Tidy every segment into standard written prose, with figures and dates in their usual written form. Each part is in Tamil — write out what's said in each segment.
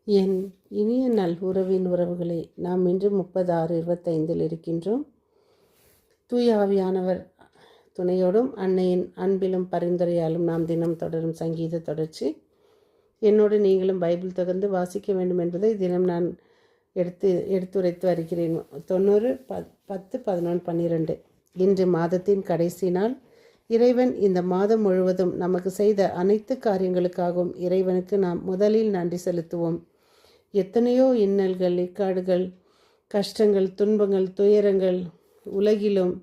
என் இனிய நல்உறவின் உறவுகளே, நாம் இன்று 36:25 இருக்கின்றோம். தூய ஆவியானவர் துணையோடும் அன்னையின் அன்பிலும் பரிந்துரையாலும் நாம் தினம் தொடரும் சங்கீத தொடர்ச்சி. என்னோடு நீங்களும் பைபிள் தொடர்ந்து வாசிக்க வேண்டும் என்பதை தினம் நான் எடுத்துரைத்து வருகிறேன். 90, 10, 11, 12. இன்று மாதத்தின் கடைசி நாள். இறைவன் இந்த மாதம் முழுவதும் நமக்கு செய்த அனைத்து காரியங்களுக்காகவும் இறைவனுக்கு நாம் முதலில் நன்றி செலுத்துவோம். எத்தனையோ இன்னல்கள், இக்காடுகள், கஷ்டங்கள், துன்பங்கள், துயரங்கள் உலகிலும்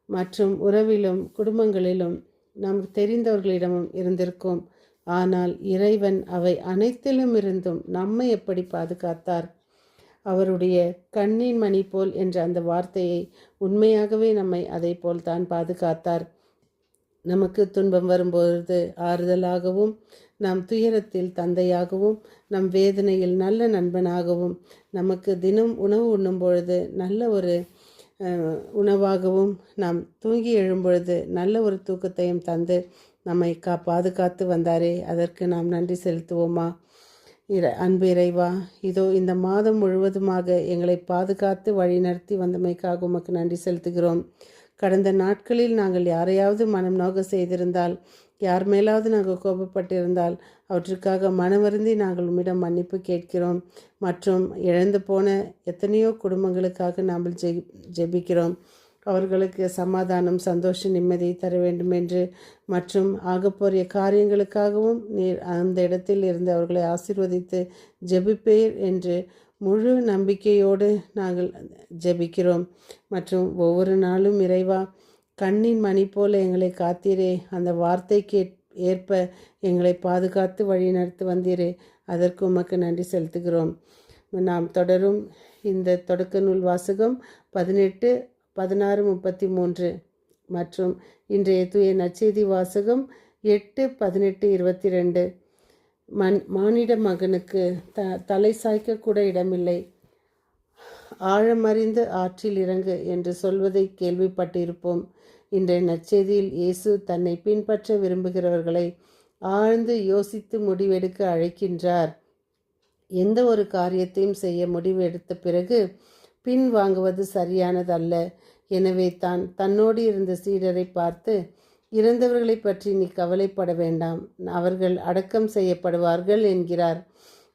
மற்றும் உறவிலும் குடும்பங்களிலும் நமக்கு தெரிந்தவர்களிடமும் இருந்திருக்கும். ஆனால் இறைவன் அவை அனைத்திலும் இருந்தும் நம்மை எப்படி பாதுகாத்தார்? அவருடைய கண்ணின் மணி போல் என்ற அந்த வார்த்தையை உண்மையாகவே நம்மை அதை போல் தான் பாதுகாத்தார். நமக்கு துன்பம் வரும்பொழுது ஆறுதலாகவும், நம் துயரத்தில் தந்தையாகவும், நம் வேதனையில் நல்ல நண்பனாகவும், நமக்கு தினம் உணவு உண்ணும் பொழுது நல்ல ஒரு உணவாகவும், நாம் தூங்கி எழும்பொழுது நல்ல ஒரு தூக்கத்தையும் தந்து நம்மை பாதுகாத்து வந்தாரே, அதற்கு நாம் நன்றி செலுத்துவோமா? அன்பு இறைவா, இதோ இந்த மாதம் முழுவதுமாக எங்களை பாதுகாத்து வழிநடத்தி வந்தமைக்காக உமக்கு நன்றி செலுத்துகிறோம். கடந்த நாட்களில் நாங்கள் யாரையாவது மனம் நோக செய்திருந்தால், யார் மேலாவது நாங்கள் கோபப்பட்டிருந்தால் அவற்றுக்காக மனவருந்தி நாங்கள் உம்மிடம் மன்னிப்பு கேட்கிறோம். மற்றும் இழந்து போன எத்தனையோ குடும்பங்களுக்காக நாங்கள் ஜெபிக்கிறோம். அவர்களுக்கு சமாதானம், சந்தோஷ, நிம்மதி தர வேண்டும் என்று, மற்றும் ஆகப்போறிய காரியங்களுக்காகவும் நீர் அந்த இடத்தில் இருந்து அவர்களை ஆசீர்வதித்து ஜெபிப்பேர் என்று முழு நம்பிக்கையோடு நாங்கள் ஜெபிக்கிறோம். மற்றும் ஒவ்வொரு நாளும் இறைவா, கண்ணின் மணி போல எங்களை காத்தீரே, அந்த வார்த்தைக்கு ஏற்ப எங்களை பாதுகாத்து வழி நடத்தி வந்தீரே, அதற்கு உமக்கு நன்றி செலுத்துகிறோம். நாம் தொடரும் இந்த தொடக்க நூல் வாசகம் 18, 16, 33 மற்றும் இன்றைய தூய நற்செய்தி வாசகம் 8, 18, 22. மானிட மகனுக்கு தலை சாய்க்க கூட இடமில்லை, ஆழமறிந்து ஆற்றில் இறங்கு என்று சொல்வதை கேள்விப்பட்டிருப்போம். இன்றைய நற்செய்தியில் இயேசு தன்னை பின்பற்ற விரும்புகிறவர்களை ஆழ்ந்து யோசித்து முடிவெடுக்க அழைக்கின்றார். எந்த ஒரு காரியத்தையும் செய்ய முடிவு எடுத்த பிறகு பின் வாங்குவது சரியானதல்ல. எனவே தன்னோடு இருந்த சீடரை பார்த்து, இறந்தவர்களை பற்றி நீ கவலைப்பட வேண்டாம், அவர்கள் அடக்கம் செய்யப்படுவார்கள் என்கிறார்.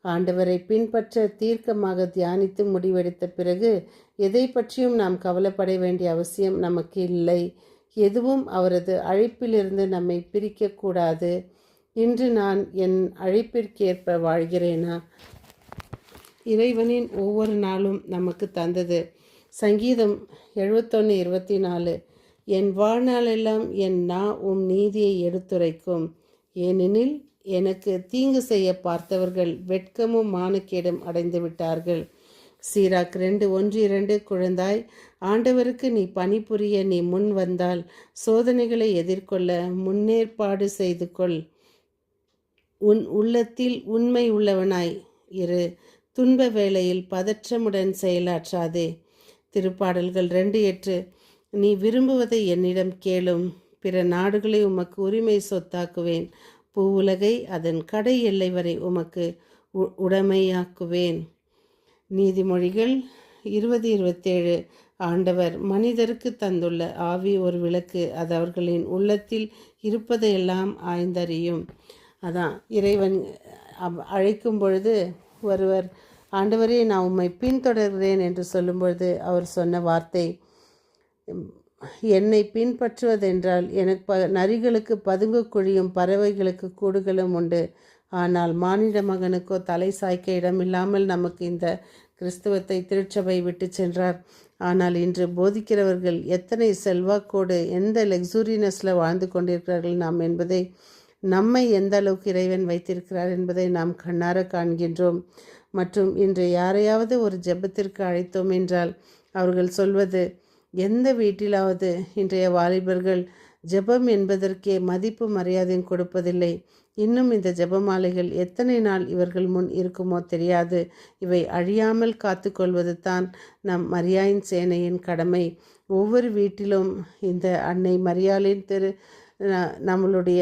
ஆண்டவரை பின்பற்ற தீர்க்கமாக தியானித்து முடிவெடுத்த பிறகு எதை பற்றியும் நாம் கவலைப்பட வேண்டிய அவசியம் நமக்கு இல்லை. எதுவும் அவரது அழைப்பிலிருந்து நம்மை பிரிக்கக்கூடாது. இன்று நான் என் அழைப்பிற்கேற்ப வாழ்கிறேனா? இறைவனின் ஒவ்வொரு நாளும் நமக்கு தந்தது. சங்கீதம் 71, 24. என் வாழ்நாளெல்லாம் என் உம் நீதியை எடுத்துரைக்கும், ஏனெனில் எனக்கு தீங்கு செய்ய பார்த்தவர்கள் வெட்கமும் மானக்கேடும் அடைந்து விட்டார்கள். சீராக் 2, 1, 2. குழந்தாய், ஆண்டவருக்கு நீ பணிபுரிய நீ முன் வந்தால் சோதனைகளை எதிர்கொள்ள முன்னேற்பாடு செய்து கொள். உன் உள்ளத்தில் உண்மை உள்ளவனாய் இரு, துன்ப வேளையில் பதற்றமுடன் செயலாற்றாதே. திருப்பாடல்கள் 2:8. நீ விரும்புவதை என்னிடம் கேளும், பிற நாடுகளை உமக்கு உரிமை சொத்தாக்குவேன், பூவுலகை அதன் கடை எல்லை வரை உமக்கு உடைமையாக்குவேன். நீதிமொழிகள் 20:27. ஆண்டவர் மனிதருக்கு தந்துள்ள ஆவி ஒரு விளக்கு, அது அவர்களின் உள்ளத்தில் இருப்பதையெல்லாம் ஆய்ந்தறியும். அதான் இறைவன் அழைக்கும் பொழுது ஒருவர், ஆண்டவரே நான் உம்மை பின்தொடர்கிறேன் என்று சொல்லும்பொழுது அவர் சொன்ன வார்த்தை, என்னை பின்பற்றுவதென்றால் எனக்கு நரிகளுக்கு பதுங்கு குழியும் பறவைகளுக்கு கூடுகளும் உண்டு, ஆனால் மானிட மகனுக்கோ தலை சாய்க்க இடமில்லாமல் நமக்கு இந்த கிறிஸ்தவத்தை திருச்சபை விட்டு சென்றார். ஆனால் இன்று போதிக்கிறவர்கள் எத்தனை செல்வாக்கோடு எந்த லக்ஸூரியனஸில் வாழ்ந்து கொண்டிருக்கிறார்கள் நாம் என்பதை, நம்மை எந்த அளவுக்கு இறைவன் வைத்திருக்கிறார் என்பதை நாம் கண்ணார காண்கின்றோம். மற்றும் இன்று யாரையாவது ஒரு ஜெபத்திற்கு அழைத்தோம் என்றால் அவர்கள் சொல்வது, எந்த வீட்டிலாவது இன்றைய வாலிபர்கள் ஜெபம் என்பதற்கே மதிப்பு மரியாதையும் கொடுப்பதில்லை. இன்னும் இந்த ஜெபமாலைகள் எத்தனை நாள் இவர்கள் முன் இருக்குமோ தெரியாது. இவை அழியாமல் காத்து கொள்வது தான் நம் மரியாயின் சேனையின் கடமை. ஒவ்வொரு வீட்டிலும் இந்த அன்னை மரியாளின் நம்மளுடைய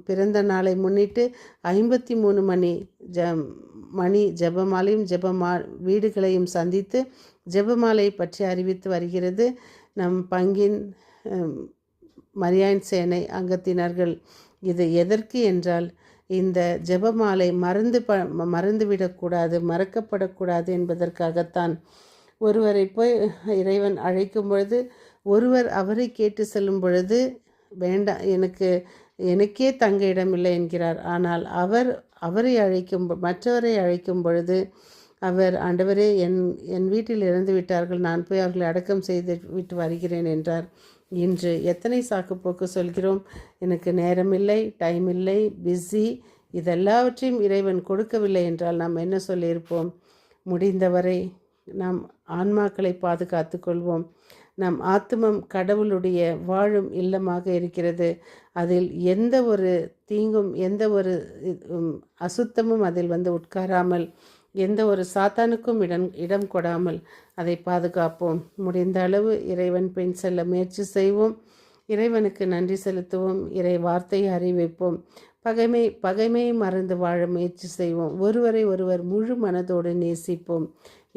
பிறந்த நாளை முன்னிட்டு 53 மணி மணி ஜெபமாலையும் வீடுகளையும் சந்தித்து ஜெபமாலை பற்றி அறிவித்து வருகிறது. நம் பங்கின் மரியாயின் சேனை அங்கத்தினர்கள். இது எதற்கு என்றால், இந்த ஜெபமாலை மறந்துவிடக்கூடாது, மறக்கப்படக்கூடாது என்பதற்காகத்தான். ஒருவரை போய் இறைவன் அழைக்கும் பொழுது, ஒருவர் அவரை கேட்டு செல்லும் பொழுது, வேண்டாம், எனக்கே தங்க இடமில்லை என்கிறார். ஆனால் அவரை மற்றவரை அழைக்கும் பொழுது அவர், ஆண்டவரே, என் வீட்டில் இறந்து விட்டார்கள், நான் போய் அவர்களை அடக்கம் செய்து விட்டு வருகிறேன் என்றார். இன்று எத்தனை சாக்குப்போக்கு சொல்கிறோம். எனக்கு நேரமில்லை, டைம் இல்லை, பிஸி, இதெல்லாவற்றையும் இறைவன் கொடுக்கவில்லை என்றால் நாம் என்ன சொல்லியிருப்போம்? முடிந்தவரை நாம் ஆன்மாக்களை பாதுகாத்து கொள்வோம். நம் ஆத்துமம் கடவுளுடைய வாழும் இல்லமாக இருக்கிறது. அதில் எந்த ஒரு தீங்கும், எந்த ஒரு அசுத்தமும் அதில் உட்காராமல், எந்த ஒரு சாத்தானுக்கும் இடம் கொடாமல் அதை பாதுகாப்போம். முடிந்த அளவு இறைவன் பின் செல்ல முயற்சி செய்வோம். இறைவனுக்கு நன்றி செலுத்துவோம். இறை வார்த்தையை அறிவிப்போம். பகைமையை மறந்து வாழ முயற்சி செய்வோம். ஒருவரை ஒருவர் முழு மனதோடு நேசிப்போம்.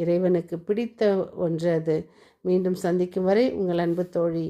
இறைவனுக்கு பிடித்த ஒன்று அது. மீண்டும் சந்திக்கும் வரை உங்கள் அன்பு தோழி.